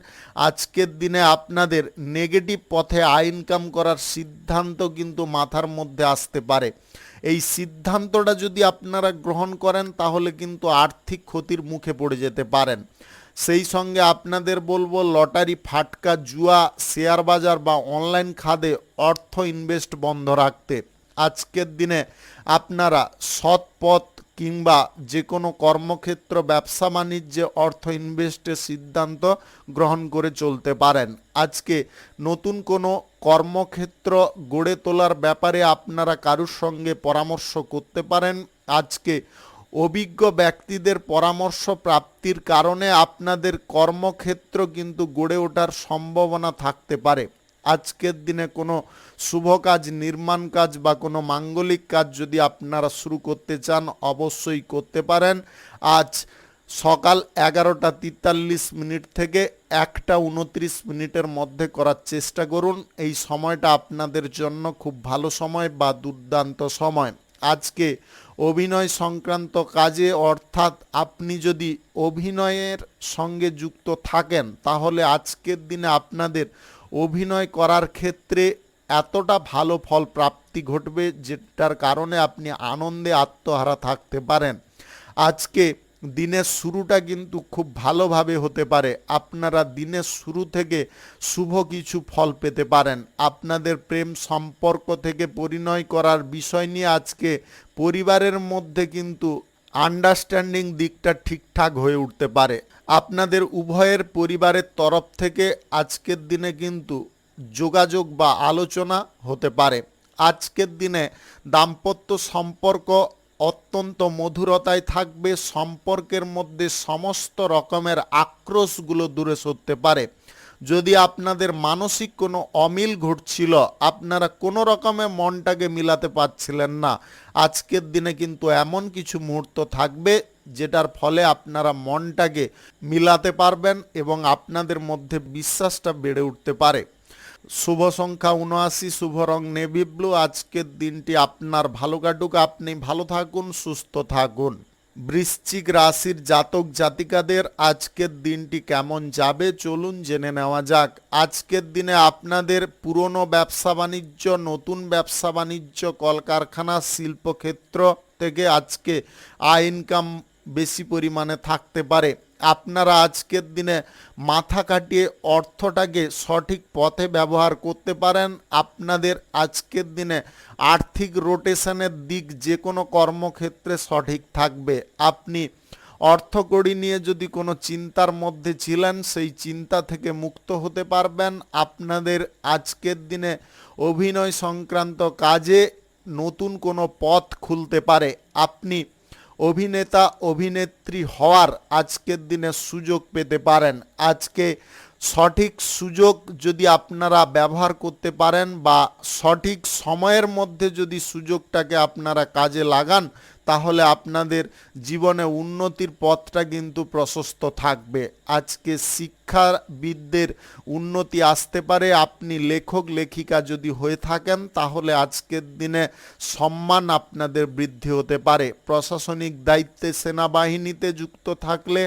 আজকের দিনে আপনাদের নেগেটিভ পথে আয় ইনকাম করার সিদ্ধান্ত কিন্তু মাথার মধ্যে আসতে পারে। এই সিদ্ধান্তটা যদি আপনারা গ্রহণ করেন তাহলে কিন্তু আর্থিক ক্ষতির মুখে পড়ে যেতে পারেন। সেই সঙ্গে আপনাদের বলবো লটারি, ফাটকা, জুয়া, শেয়ার বাজার বা অনলাইন খাতে অর্থ ইনভেস্ট বন্ধ রাখতে। আজকের দিনে আপনারা সৎ পথ কিংবা যে কোনো কর্মক্ষেত্র, ব্যবসা বাণিজ্যে অর্থ ইনভেস্টের সিদ্ধান্ত গ্রহণ করে চলতে পারেন। আজকে নতুন কোনো কর্মক্ষেত্র গড়ে তোলার ব্যাপারে আপনারা কারুর সঙ্গে পরামর্শ করতে পারেন। আজকে অভিজ্ঞ ব্যক্তিদের পরামর্শ প্রাপ্তির কারণে আপনাদের কর্মক্ষেত্র কিন্তু গড়ে ওঠার সম্ভাবনা থাকতে পারে। আজকের দিনে কোনো শুভ কাজ, নির্মাণ কাজ বা কোনো মাঙ্গলিক কাজ যদি আপনারা শুরু করতে চান অবশ্যই করতে পারেন। আজ সকাল 11:43 থেকে 1:29 মধ্যে করার চেষ্টা করুন। এই সময়টা আপনাদের জন্য খুব ভালো সময় বা দুর্দান্ত সময়। আজকে অভিনয় সংক্রান্ত কাজে, অর্থাৎ আপনি যদি অভিনয়ের সঙ্গে যুক্ত থাকেন তাহলে আজকের দিনে আপনাদের অভিনয় করার ক্ষেত্রে এতটা ভালো ফল প্রাপ্তি ঘটবে যেটার কারণে আপনি আনন্দে আত্মহারা থাকতে পারেন। আজকে দিনের শুরুটা কিন্তু খুব ভালোভাবে হতে পারে। আপনারা দিনের শুরু থেকে শুভ কিছু ফল পেতে পারেন। আপনাদের প্রেম সম্পর্ক থেকে পরিণয় করার বিষয় নিয়ে আজকে পরিবারের মধ্যে কিন্তু আন্ডারস্ট্যান্ডিং দিকটা ঠিকঠাক হয়ে উঠতে পারে। আপনাদের উভয়ের পরিবারের তরফ থেকে আজকের দিনে কিন্তু যোগাযোগ বা আলোচনা হতে পারে। আজকের দিনে দাম্পত্য সম্পর্ক অত্যন্ত মধুরতায় থাকবে। সম্পর্কের মধ্যে সমস্ত রকমের আক্রোশগুলো দূরে সরতে পারে। যদি আপনাদের মানসিক কোনো অমিল ঘটছিল, আপনারা কোনো রকমে মনটাকে মিলাতে পারছিলেন না, আজকের দিনে কিন্তু এমন কিছু মুহূর্ত থাকবে যেটার ফলে আপনারা মনটাকে মিলাতে পারবেন এবং আপনাদের মধ্যে বিশ্বাসটা বেড়ে উঠতে পারে। শুভ সংখ্যা 79, শুভ রং নেভি ব্লু। আজকের দিনটি আপনার ভালো কাটুক, আপনি ভালো থাকুন, সুস্থ থাকুন। বৃশ্চিক রাশির জাতক জাতিকাদের আজকের দিনটি কেমন যাবে চলুন জেনে নেওয়া যাক। আজকের দিনে আপনাদের পুরনো ব্যবসা বাণিজ্য, নতুন ব্যবসা বাণিজ্য, কলকারখানা, শিল্পক্ষেত্র থেকে আজকে আয় ইনকাম বেশি পরিমাণে থাকতে পারে। আপনারা আজকের দিনে মাথা কাটিয়ে অর্থটাকে সঠিক পথে ব্যবহার করতে পারেন। আপনাদের আজকের দিনে আর্থিক রোটেশনের দিক যে কোনো কর্মক্ষেত্রে সঠিক থাকবে। আপনি অর্থকড়ি নিয়ে যদি কোনো চিন্তার মধ্যে ছিলেন সেই চিন্তা থেকে মুক্ত হতে পারবেন। আপনাদের আজকের দিনে অভিনয় সংক্রান্ত কাজে নতুন কোনো পথ খুলতে পারে। আপনি অভিনেতা অভিনেত্রী হওয়ার আজকের দিনে সুযোগ পেতে পারেন। আজকে সঠিক সুযোগ যদি আপনারা ব্যবহার করতে পারেন বা সঠিক সময়ের মধ্যে যদি সুযোগটাকে আপনারা কাজে লাগান তাহলে আপনাদের জীবনে উন্নতির পথটা কিন্তু প্রশস্ত থাকবে। আজকে শিক্ষাবিদদের উন্নতি আসতে পারে। আপনি লেখক লেখিকা যদি হয়ে থাকেন তাহলে আজকের দিনে সম্মান আপনাদের বৃদ্ধি হতে পারে। প্রশাসনিক দায়িত্বে সেনাবাহিনীতে যুক্ত থাকলে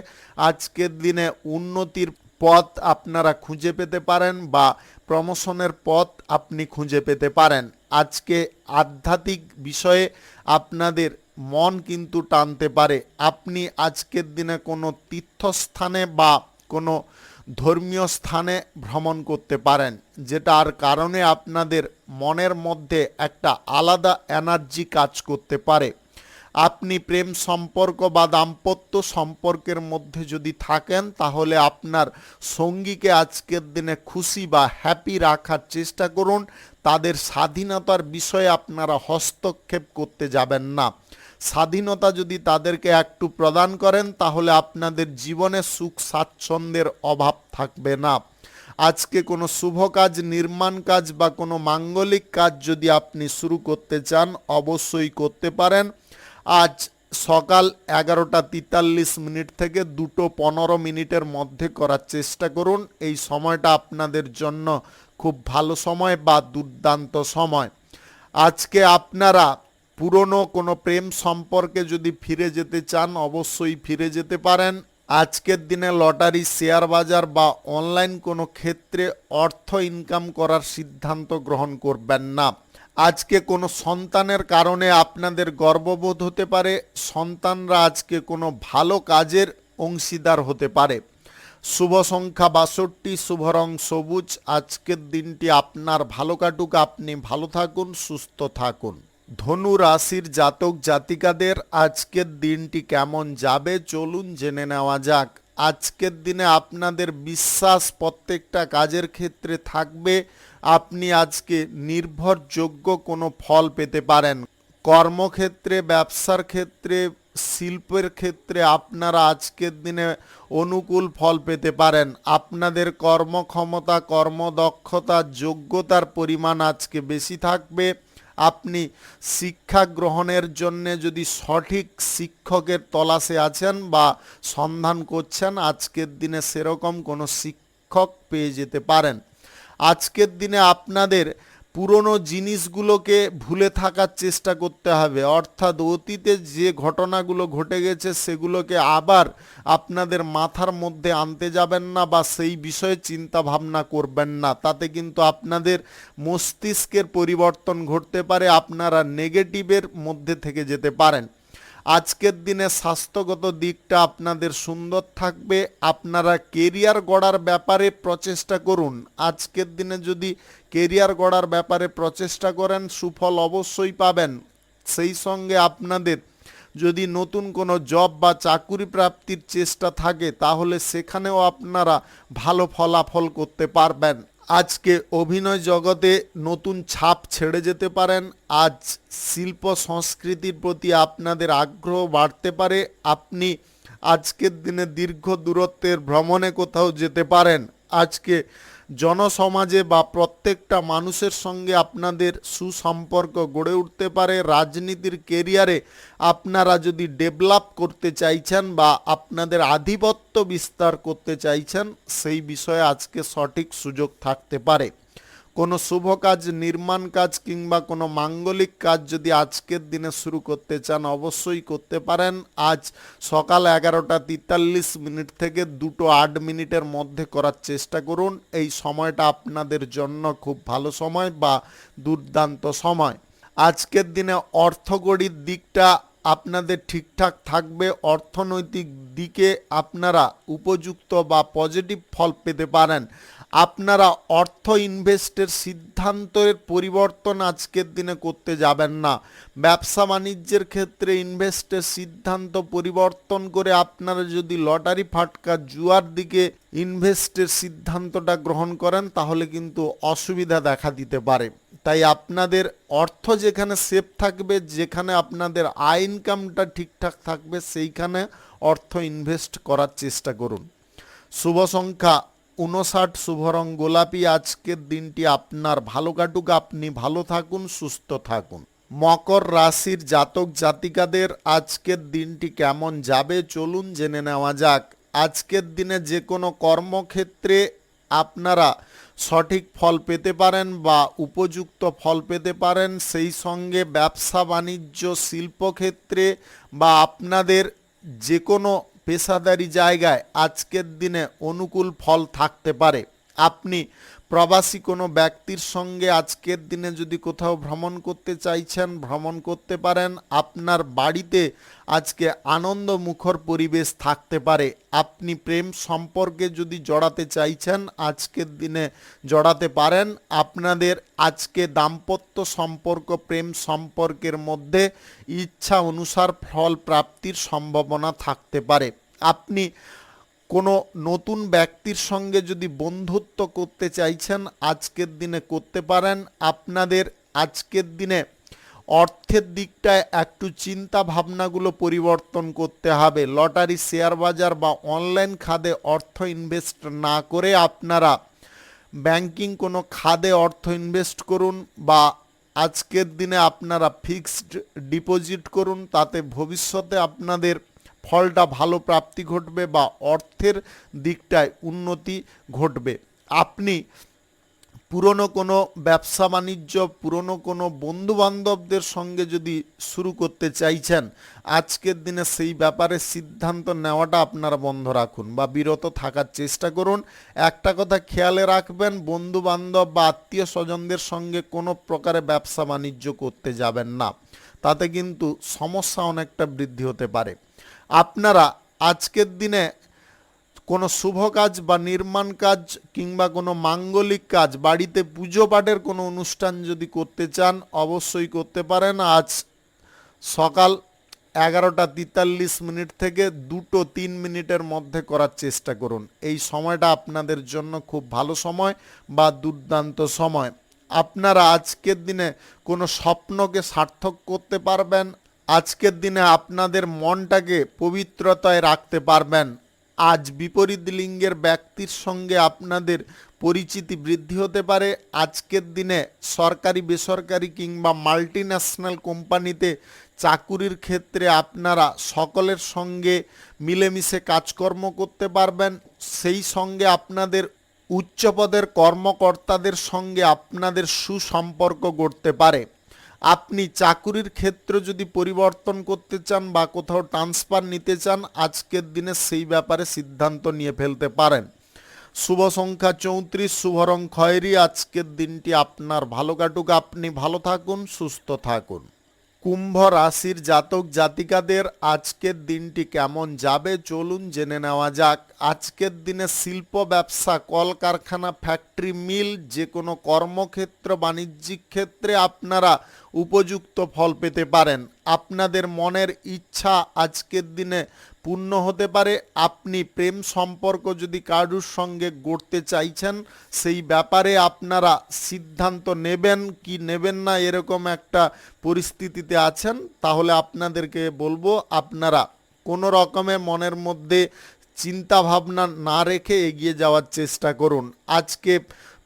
আজকের দিনে উন্নতির পথ আপনারা খুঁজে পেতে পারেন বা প্রমোশনের পথ আপনি খুঁজে পেতে পারেন। আজকে আধ্যাত্মিক বিষয়ে আপনাদের মন কিন্তু টানতে পারে। আপনি আজকের দিনে কোনো তীর্থস্থানে বা কোনো ধর্মীয় স্থানে ভ্রমণ করতে পারেন, যেটার কারণে আপনাদের মনের মধ্যে একটা আলাদা এনার্জি কাজ করতে পারে। আপনি প্রেম সম্পর্ক বা দাম্পত্য সম্পর্কের মধ্যে যদি থাকেন, তাহলে আপনার সঙ্গীকে আজকের দিনে খুশি বা হ্যাপি রাখার চেষ্টা করুন। তাদের স্বাধীনতার বিষয়ে আপনারা হস্তক্ষেপ করতে যাবেন না। স্বাধীনতা যদি তাদেরকে একটু প্রদান করেন, তাহলে আপনাদের জীবনে সুখ স্বাচ্ছন্দ্যের অভাব থাকবে না। আজকে কোনো শুভ কাজ, নির্মাণ কাজ বা কোনো মাঙ্গলিক কাজ যদি আপনি শুরু করতে চান, অবশ্যই করতে পারেন। আজ সকাল 11:43 থেকে 2:15 মধ্যে করার চেষ্টা করুন। এই সময়টা আপনাদের জন্য খুব ভালো সময় বা দুর্দান্ত সময়। আজকে আপনারা পুরনো কোনো প্রেম সম্পর্কে যদি ফিরে যেতে চান, অবশ্যই ফিরে যেতে পারেন। আজকের দিনে লটারি, শেয়ার বাজার বা অনলাইন কোনো ক্ষেত্রে অর্থ ইনকাম করার সিদ্ধান্ত গ্রহণ করবেন না। আজকে কোনো সন্তানের কারণে আপনাদের গর্ববোধ হতে পারে। সন্তানরা আজকে কোনো ভালো কাজের অংশীদার হতে পারে। শুভ সংখ্যা 62, শুভ রং সবুজ। আজকের দিনটি আপনার ভালো কাটুক, আপনি ভালো থাকুন, সুস্থ থাকুন। ধনু রাশির জাতক জাতিকাদের আজকের দিনটি কেমন যাবে চলুন জেনে নেওয়া যাক। আজকের দিনে আপনাদের বিশ্বাস প্রত্যেকটা কাজের ক্ষেত্রে থাকবে। আপনি আজকে নির্ভরযোগ্য কোনো ফল পেতে পারেন। কর্মক্ষেত্রে, ব্যবসার ক্ষেত্রে, শিল্পের ক্ষেত্রে আপনারা আজকের দিনে অনুকূল ফল পেতে পারেন। আপনাদের কর্মক্ষমতা, কর্মদক্ষতা, যোগ্যতার পরিমাণ আজকে বেশি থাকবে। আপনি শিক্ষা গ্রহণের জন্যে যদি সঠিক শিক্ষকের তলাশে আছেন বা সন্ধান করছেন, আজকের দিনে সেরকম কোনো শিক্ষক পেয়ে যেতে পারেন। আজকের দিনে আপনাদের পুরনো জিনিসগুলোকে ভুলে থাকার চেষ্টা করতে হবে, অর্থাৎ অতীতে যে ঘটনাগুলো ঘটে গেছে সেগুলোকে আবার আপনাদের মাথার মধ্যে আনতে যাবেন না বা সেই বিষয়ে চিন্তা ভাবনা করবেন না। তাতে কিন্তু আপনাদের মস্তিষ্কের পরিবর্তন ঘটতে পারে, আপনারা নেগেটিভের মধ্যে থেকে যেতে পারেন। আজকের দিনে স্বাস্থ্যগত দিকটা আপনাদের সুন্দর থাকবে। আপনারা কেরিয়ার গড়ার ব্যাপারে প্রচেষ্টা করুন। আজকের দিনে যদি কেরিয়ার গড়ার ব্যাপারে প্রচেষ্টা করেন, সুফল অবশ্যই পাবেন। সেই সঙ্গে আপনাদের যদি নতুন কোনো জব বা চাকুরি প্রাপ্তির চেষ্টা থাকে, তাহলে সেখানেও আপনারা ভালো ফলাফল করতে পারবেন। আজকে অভিনয় জগতে নতুন ছাপ ছেড়ে যেতে পারেন। আজ শিল্প সংস্কৃতির প্রতি আপনাদের আগ্রহ বাড়তে পারে। আপনি আজকের দিনে দীর্ঘ দূরত্বের ভ্রমণে কোথাও যেতে পারেন। আজকে জনসমাজে বা প্রত্যেকটা মানুষের সঙ্গে আপনাদের সুসম্পর্ক গড়ে উঠতে পারে। রাজনীতির কেরিয়ারে আপনারা যদি ডেভেলপ করতে চাইছেন বা আপনাদের আধিপত্য বিস্তার করতে চাইছেন, সেই বিষয়ে আজকে সঠিক সুযোগ থাকতে পারে। কোনো শুভ কাজ, নির্মাণ কাজ কিংবা কোনো মাঙ্গলিক কাজ যদি আজকের দিনে শুরু করতে চান, অবশ্যই করতে পারেন। আজ সকাল 11:43 থেকে 2:08 মধ্যে করার চেষ্টা করুন। এই সময়টা আপনাদের জন্য খুব ভালো সময় বা দুর্দান্ত সময়। আজকের দিনে অর্থকড়ির দিকটা আপনাদের ঠিকঠাক থাকবে। অর্থনৈতিক দিকে আপনারা উপযুক্ত বা পজিটিভ ফল পেতে পারেন। আপনারা অর্থ ইনভেস্টের সিদ্ধান্তের পরিবর্তন আজকের দিনে করতে যাবেন না। ব্যবসা বাণিজ্যের ক্ষেত্রে ইনভেস্টের সিদ্ধান্ত পরিবর্তন করে আপনারা যদি লটারি, ফাটকা, জুয়ার দিকে ইনভেস্টের সিদ্ধান্তটা গ্রহণ করেন, তাহলে কিন্তু অসুবিধা দেখা দিতে পারে। তাই আপনাদের অর্থ যেখানে সেফ থাকবে, যেখানে আপনাদের আয় ইনকামটা ঠিকঠাক থাকবে, সেইখানে অর্থ ইনভেস্ট করার চেষ্টা করুন। শুভ সংখ্যা 59, শুভ রং গোলাপি। আজকের দিনটি আপনার ভালো কাটুক, আপনি ভালো থাকুন, সুস্থ থাকুন। মকর রাশির জাতক জাতিকাদের আজকের দিনটি কেমন যাবে চলুন জেনে নেওয়া যাক। আজকের দিনে যে কোনো কর্মক্ষেত্রে আপনারা সঠিক ফল পেতে পারেন বা উপযুক্ত ফল পেতে পারেন। সেই সঙ্গে ব্যবসা বাণিজ্য, শিল্পক্ষেত্রে বা আপনাদের যে কোনো পেশাদারি জায়গায় আজকের দিনে অনুকূল ফল থাকতে পারে। আপনি প্রবাসী কোনো ব্যক্তির সঙ্গে আজকের দিনে যদি কোথাও ভ্রমণ করতে চাইছেন ভ্রমণ করতে পারেন। আপনার বাড়িতে আজকে আনন্দ মুখর পরিবেশ থাকতে পারে। আপনি প্রেম সম্পর্কে যদি জড়াতে চাইছেন আজকের দিনে জড়াতে পারেন। আপনাদের আজকে দাম্পত্য সম্পর্ক প্রেম সম্পর্কের মধ্যে ইচ্ছা অনুসার ফল প্রাপ্তির সম্ভাবনা থাকতে পারে। আপনি কোনো নতুন ব্যক্তির সঙ্গে যদি বন্ধুত্ব করতে চাইছেন আজকের দিনে করতে পারেন। আপনাদের আজকের দিনে অর্থের দিকটায় একটু চিন্তা ভাবনাগুলো পরিবর্তন করতে হবে। লটারি, শেয়ার বাজার বা অনলাইন খাতে অর্থ ইনভেস্ট না করে আপনারা ব্যাংকিং কোনো খাতে অর্থ ইনভেস্ট করুন বা আজকের দিনে আপনারা ফিক্সড ডিপোজিট করুন। তাতে ভবিষ্যতে আপনাদের ফলটা ভালো প্রাপ্তি ঘটবে বা অর্থের দিকটায় উন্নতি ঘটবে। আপনি পুরনো কোনো ব্যবসা বাণিজ্য পুরনো কোনো বন্ধুবান্ধবদের সঙ্গে যদি শুরু করতে চাইছেন আজকের দিনে সেই ব্যাপারে সিদ্ধান্ত নেওয়াটা আপনারা বন্ধ রাখুন বা বিরত থাকার চেষ্টা করুন। একটা কথা খেয়ালে রাখবেন, বন্ধুবান্ধব বা আত্মীয় স্বজনদের সঙ্গে কোনো প্রকারে ব্যবসা বাণিজ্য করতে যাবেন না, তাতে কিন্তু সমস্যা অনেকটা বৃদ্ধি হতে পারে। আপনারা আজকের দিনে কোনো শুভ কাজ বা নির্মাণ কাজ কিংবা কোনো মাঙ্গলিক কাজ, বাড়িতে পুজো পাঠের কোনো অনুষ্ঠান যদি করতে চান অবশ্যই করতে পারেন। আজ সকাল 11:43 থেকে 2:03 মধ্যে করার চেষ্টা করুন। এই সময়টা আপনাদের জন্য খুব ভালো সময় বা দুর্দান্ত সময়। আপনারা আজকের দিনে কোনো স্বপ্নকে সার্থক করতে পারবেন। আজকের দিনে আপনাদের মনটাকে পবিত্রতায় রাখতে পারবেন। আজ বিপরীত লিঙ্গের ব্যক্তির সঙ্গে আপনাদের পরিচিতি বৃদ্ধি হতে পারে। আজকের দিনে সরকারি বেসরকারি কিংবা মাল্টিন্যাশনাল কোম্পানিতে চাকুরির ক্ষেত্রে আপনারা সকলের সঙ্গে মিলেমিশে কাজকর্ম করতে পারবেন। সেই সঙ্গে আপনাদের উচ্চপদের কর্মকর্তাদের সঙ্গে আপনাদের সুসম্পর্ক গড়তে পারে। আপনি চাকুরির ক্ষেত্র যদি পরিবর্তন করতে চান বা কোথাও ট্রান্সফার নিতে চান আজকের দিনে সেই ব্যাপারে সিদ্ধান্ত নিয়ে ফেলতে পারেন। শুভ সংখ্যা 34, শুভ রং খয়েরি। আজকের দিনটি আপনার ভালো কাটুক, আপনি ভালো থাকুন, সুস্থ থাকুন। কুম্ভ রাশির জাতক জাতিকাদের আজকের দিনটি কেমন যাবে চলুন জেনে নেওয়া যাক। আজকের দিনে শিল্প ব্যবসা, কলকারখানা, ফ্যাক্টরি, মিল, যে কোনো কর্মক্ষেত্র, বাণিজ্যিক ক্ষেত্রে আপনারা উপযুক্ত ফল পেতে পারেন। আপনাদের মনের ইচ্ছা আজকের দিনে পূর্ণ হতে পারে। আপনি প্রেম সম্পর্ক যদি কারুর সঙ্গে গড়তে চাইছেন সেই ব্যাপারে আপনারা সিদ্ধান্ত নেবেন কি নেবেন না এরকম একটা পরিস্থিতিতে আছেন, তাহলে আপনাদেরকে বলবো আপনারা কোনো রকমে মনের মধ্যে চিন্তা ভাবনা না রেখে এগিয়ে যাওয়ার চেষ্টা করুন। আজকে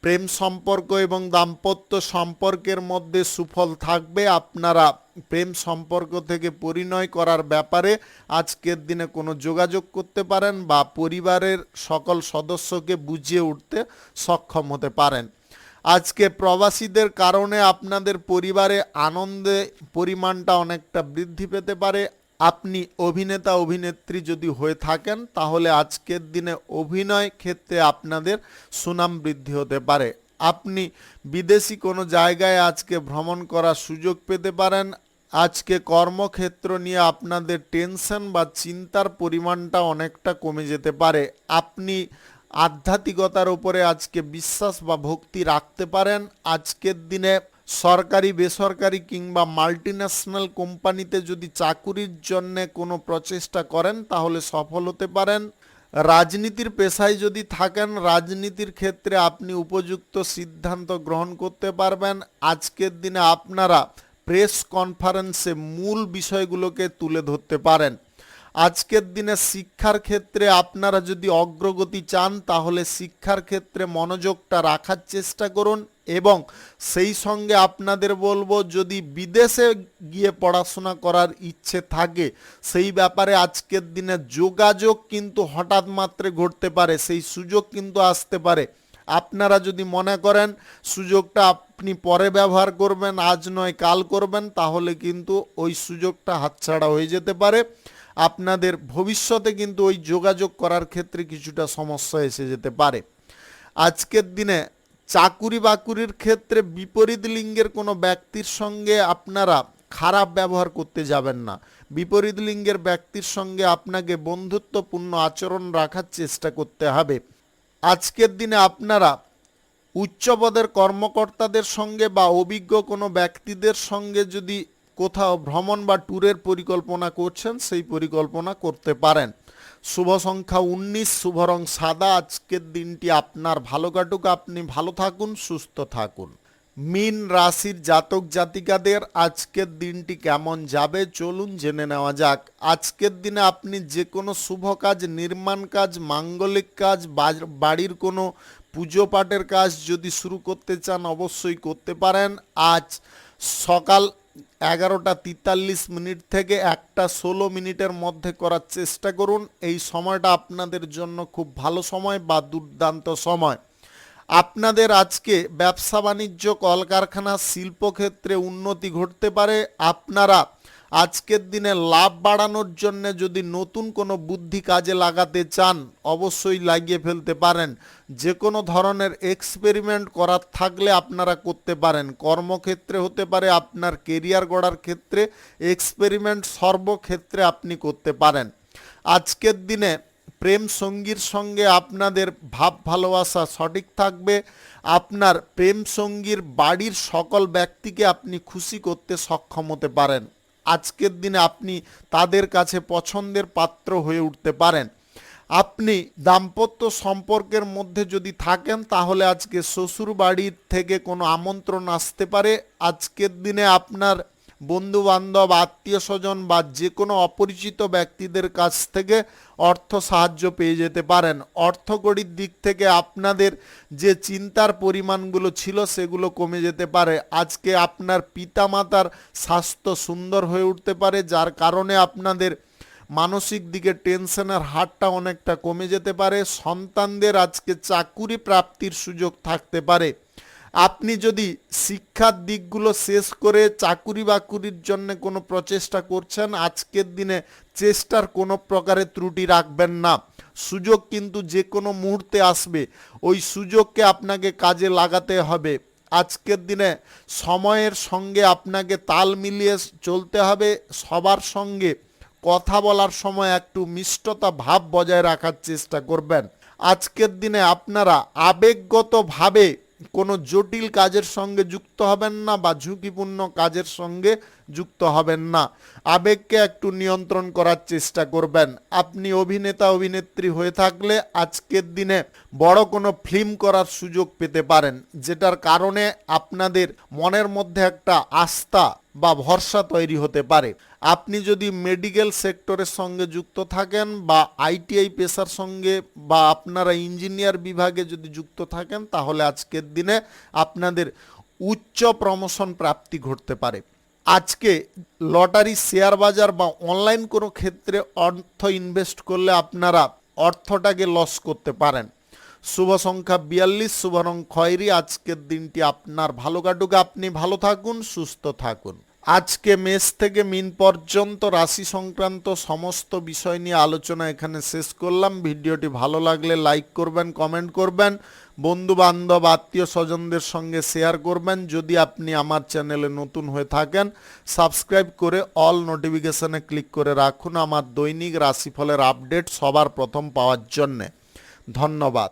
প্রেম সম্পর্ক এবং দাম্পত্য সম্পর্কের মধ্যে সুফল থাকবে। আপনারা প্রেম সম্পর্ক থেকে পরিণয় করার ব্যাপারে আজকের দিনে কোনো যোগাযোগ করতে পারেন বা পরিবারের সকল সদস্যকে বুঝিয়ে উঠতে সক্ষম হতে পারেন। আজকে প্রবাসীদের কারণে আপনাদের পরিবারে আনন্দে পরিমাণটা অনেকটা বৃদ্ধি পেতে পারে। আপনি অভিনেতা অভিনেত্রী যদি হয়ে থাকেন তাহলে আজকের দিনে অভিনয় ক্ষেত্রে আপনাদের সুনাম বৃদ্ধি হতে পারে। আপনি বিদেশি কোনো জায়গায় আজকে ভ্রমণ করার সুযোগ পেতে পারেন। আজকে কর্মক্ষেত্র নিয়ে আপনাদের টেনশন বা চিন্তার পরিমাণটা অনেকটা কমে যেতে পারে। আপনি আধ্যাত্মিকতার উপরে আজকে বিশ্বাস বা ভক্তি রাখতে পারেন। আজকের দিনে সরকারি বেসরকারি কিংবা মাল্টিন্যাশনাল কোম্পানিতে যদি চাকুরির জন্য কোনো প্রচেষ্টা করেন তাহলে সফল হতে পারেন। রাজনীতির পেশায় যদি থাকেন রাজনীতির ক্ষেত্রে আপনি উপযুক্ত সিদ্ধান্ত গ্রহণ করতে পারবেন। আজকের দিনে আপনারা প্রেস কনফারেন্সে মূল বিষয়গুলোকে তুলে ধরতে পারেন। আজকের দিনে শিক্ষার ক্ষেত্রে আপনারা যদি অগ্রগতি চান তাহলে শিক্ষার ক্ষেত্রে মনোযোগটা রাখার চেষ্টা করুন এবং সেই সঙ্গে আপনাদের বলবো যদি বিদেশে গিয়ে পড়াশোনা করার ইচ্ছে থাকে সেই ব্যাপারে আজকের দিনে যোগাযোগ কিন্তু হঠাৎ মাত্রে ঘটতে পারে, সেই সুযোগ কিন্তু আসতে পারে। আপনারা যদি মনে করেন সুযোগটা আপনি পরে ব্যবহার করবেন, আজ নয় কাল করবেন, তাহলে কিন্তু ওই সুযোগটা হাতছাড়া হয়ে যেতে পারে। আপনাদের ভবিষ্যতে কিন্তু ওই যোগাযোগ করার ক্ষেত্রে কিছুটা সমস্যা এসে যেতে পারে। আজকের দিনে চাকুরি বাকুরির ক্ষেত্রে বিপরীত লিঙ্গের কোনো ব্যক্তির সঙ্গে আপনারা খারাপ ব্যবহার করতে যাবেন না। বিপরীত লিঙ্গের ব্যক্তির সঙ্গে আপনাকে বন্ধুত্বপূর্ণ আচরণ রাখার চেষ্টা করতে হবে। আজকের দিনে আপনারা উচ্চপদের কর্মকর্তাদের সঙ্গে বা অভিজ্ঞ কোনো ব্যক্তিদের সঙ্গে যদি কোথাও ভ্রমণ বা ট্যুরের পরিকল্পনা করছেন, সেই পরিকল্পনা করতে পারেন। শুভ সংখ্যা 19, শুভ রং সাদা। আজকের দিনটি আপনার ভালো কাটুক, আপনি ভালো থাকুন, সুস্থ থাকুন। মীন রাশির জাতক জাতিকাদের আজকের দিনটি কেমন যাবে চলুন জেনে নেওয়া যাক। আজকের দিনে আপনি যে কোনো শুভ কাজ, নির্মাণ কাজ, মাঙ্গলিক কাজ, বাড়ির কোনো পুজো পাঠের কাজ যদি শুরু করতে চান অবশ্যই করতে পারেন। আজ সকাল 11:43 থেকে 1:16 মধ্যে করার চেষ্টা করুন। এই সময়টা আপনাদের জন্য খুব ভালো সময় বা দুর্দান্ত সময়। আপনাদের আজকে ব্যবসা বাণিজ্য, কলকারখানা, শিল্পক্ষেত্রে উন্নতি ঘটতে পারে। আপনারা আজকের দিনে লাভ বাড়ানোর জন্য যদি নতুন কোনো বুদ্ধি কাজে লাগাতে চান অবশ্যই লাগিয়ে ফেলতে পারেন। যে কোনো ধরনের এক্সপেরিমেন্ট করার থাকলে আপনারা করতে পারেন। কর্মক্ষেত্রে হতে পারে, আপনার কেরিয়ার গড়ার ক্ষেত্রে এক্সপেরিমেন্ট সর্বক্ষেত্রে আপনি করতে পারেন। আজকের দিনে প্রেম সঙ্গীর সঙ্গে আপনাদের ভাব ভালোবাসা সঠিক থাকবে। আপনার প্রেম সঙ্গীর বাড়ির সকল ব্যক্তিকে আপনি খুশি করতে সক্ষম হতে পারেন। আজকের দিনে আপনি তাদের কাছে পছন্দের পাত্র হয়ে উঠতে পারেন। আপনি দাম্পত্য সম্পর্কের মধ্যে যদি থাকেন তাহলে আজকে শ্বশুর বাড়ির থেকে কোনো আমন্ত্রণ আসতে পারে। আজকের দিনে আপনার বন্ধু বান্ধব, আত্মীয় স্বজন বা যে কোনো অপরিচিত ব্যক্তিদের কাছ থেকে অর্থ সাহায্য পেয়ে যেতে পারেন। অর্থকড়ির দিক থেকে আপনাদের যে চিন্তার পরিমাণগুলো ছিল সেগুলো কমে যেতে পারে। আজকে আপনার পিতামাতার স্বাস্থ্য সুন্দর হয়ে উঠতে পারে, যার কারণে আপনাদের মানসিক দিকে টেনশনের হারটা অনেকটা কমে যেতে পারে। সন্তানদের আজকে চাকুরি প্রাপ্তির সুযোগ থাকতে পারে। আপনি যদি শিক্ষার দিকগুলো শেষ করে চাকুরি বাকুরির জন্য কোনো প্রচেষ্টা করছেন, আজকের দিনে চেষ্টার কোনো প্রকারে ত্রুটি রাখবেন না। সুযোগ কিন্তু যে কোনো মুহূর্তে আসবে, ওই সুযোগকে আপনাকে কাজে লাগাতে হবে। আজকের দিনে সময়ের সঙ্গে আপনাকে তাল মিলিয়ে চলতে হবে। সবার সঙ্গে কথা বলার সময় একটু মিষ্টতা ভাব বজায় রাখার চেষ্টা করবেন। আজকের দিনে আপনারা আবেগগতভাবে কোনো জটিল কাজের সঙ্গে যুক্ত হবেন না বা ঝুঁকিপূর্ণ কাজের সঙ্গে যুক্ত হবেন না। আবেগকে একটু নিয়ন্ত্রণ করার চেষ্টা করবেন। আপনি অভিনেতা অভিনেত্রী হয়ে থাকলে আজকের দিনে বড় কোনো ফিল্ম করার সুযোগ পেতে পারেন, যেটার কারণে আপনাদের মনের মধ্যে একটা আস্থা বা ভরসা তৈরি হতে পারে। আপনি যদি মেডিকেল সেক্টরের সঙ্গে যুক্ত থাকেন বা আইটিআই পেশার সঙ্গে বা আপনারা ইঞ্জিনিয়ার বিভাগে যদি যুক্ত থাকেন তাহলে আজকের দিনে আপনাদের উচ্চ প্রমোশন প্রাপ্তি ঘটতে পারে। আজকে লটারি, শেয়ার বাজার বা অনলাইন কোনো ক্ষেত্রে অর্থ ইনভেস্ট করলে আপনারা অর্থটাকে লস করতে পারেন। শুভ সংখ্যা 42, শুভ রং খয়েরি। আজকের দিনটি আপনার ভালো কাটুক, আপনি ভালো থাকুন, সুস্থ থাকুন। আজকে মেষ থেকে মিন পর্যন্ত রাশি সংক্রান্ত সমস্ত বিষয় নিয়ে আলোচনা এখানে শেষ করলাম। ভিডিওটি ভালো লাগলে লাইক করবেন, কমেন্ট করবেন, বন্ধু বান্ধব, আত্মীয় স্বজনদের সঙ্গে শেয়ার করবেন। যদি আপনি আমার চ্যানেলে নতুন হয়ে থাকেন সাবস্ক্রাইব করে অল নোটিফিকেশনে ক্লিক করে রাখুন আমার দৈনিক রাশিফলের আপডেট সবার প্রথম পাওয়ার জন্যে। ধন্যবাদ।